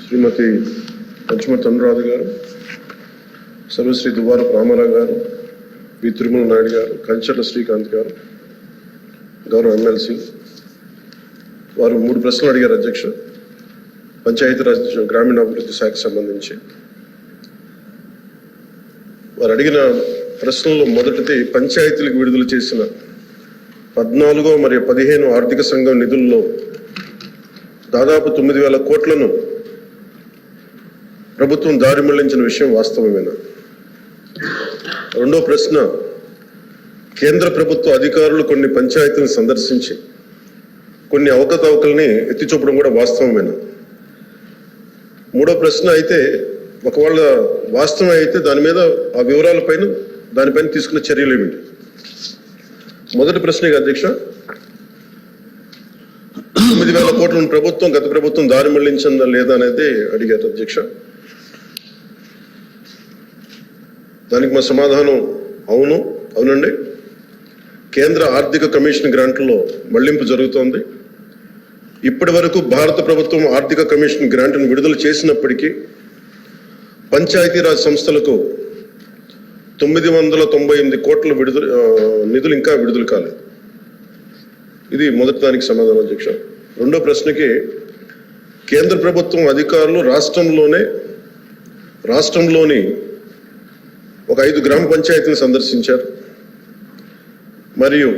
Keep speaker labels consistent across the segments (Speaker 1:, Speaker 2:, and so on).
Speaker 1: శ్రీమతి పంచుమతి అనురాధ గారు, సర్వశ్రీ దువ్వారపు రామారావు గారు, వి తిరుమల నాయుడు గారు, కంచర్ల శ్రీకాంత్ గారు, గౌరవ ఎమ్మెల్సీ వారు 3 ప్రశ్నలు అడిగారు అధ్యక్ష. పంచాయతీరాజ్ గ్రామీణాభివృద్ధి శాఖకు సంబంధించి వారు అడిగిన ప్రశ్నల్లో మొదటిది పంచాయతీలకు విడుదల చేసిన 14 మరియు 15 ఆర్థిక సంఘం నిధుల్లో దాదాపు 9,000 కోట్లను ప్రభుత్వం దారి మళ్లించిన విషయం వాస్తవమేనా? రెండో ప్రశ్న, కేంద్ర ప్రభుత్వ అధికారులు కొన్ని పంచాయతీలను సందర్శించి కొన్ని అవకతవకల్ని ఎత్తి చూపడం కూడా వాస్తవమేనా? మూడో ప్రశ్న అయితే ఒకవేళ వాస్తవం అయితే దాని మీద ఆ దానిపైన తీసుకున్న చర్యలు ఏమిటి? మొదటి ప్రశ్న అధ్యక్ష, 9,000 కోట్లను గత ప్రభుత్వం దారి మళ్లించిందా లేదా అనేది అడిగారు అధ్యక్ష. దానికి మా సమాధానం అవునండి. కేంద్ర ఆర్థిక కమిషన్ గ్రాంట్లలో మళ్లింపు జరుగుతోంది. ఇప్పటి వరకు భారత ప్రభుత్వం ఆర్థిక కమిషన్ గ్రాంట్ను విడుదల చేసినప్పటికీ పంచాయతీరాజ్ సంస్థలకు 998 కోట్ల నిధులు ఇంకా విడుదల కాలేదు. ఇది మొదటి దానికి సమాధానం అధ్యక్ష. రెండో ప్రశ్నకి, కేంద్ర ప్రభుత్వం అధికారులు రాష్ట్రంలోని ఒక 5 గ్రామ పంచాయతీలను సందర్శించారు. మరియు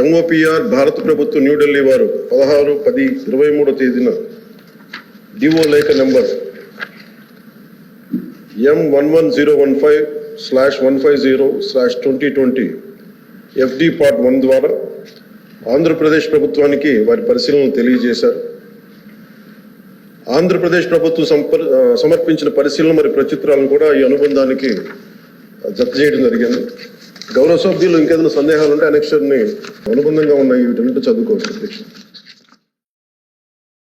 Speaker 1: ఎంఓపిఆర్ భారత ప్రభుత్వం న్యూఢిల్లీ వారు 16/10/23 తేదీన డిఓ లేఖ నెంబర్ M11015/150/2020 FD Part 1 ద్వారా ఆంధ్రప్రదేశ్ ప్రభుత్వానికి వారి పరిశీలనలు తెలియజేశారు. ఆంధ్రప్రదేశ్ ప్రభుత్వం సమర్పించిన పరిశీలన మరియు ప్రచిత్రాలను కూడా ఈ అనుబంధానికి జత చేయడం జరిగింది. గౌరవ సభ్యులు ఇంకేదైనా సందేహాలు ఉంటే అనెక్షర్ని అనుబంధంగా ఉన్నాయి వీటన్నిటి చదువుకోవచ్చు అధ్యక్ష.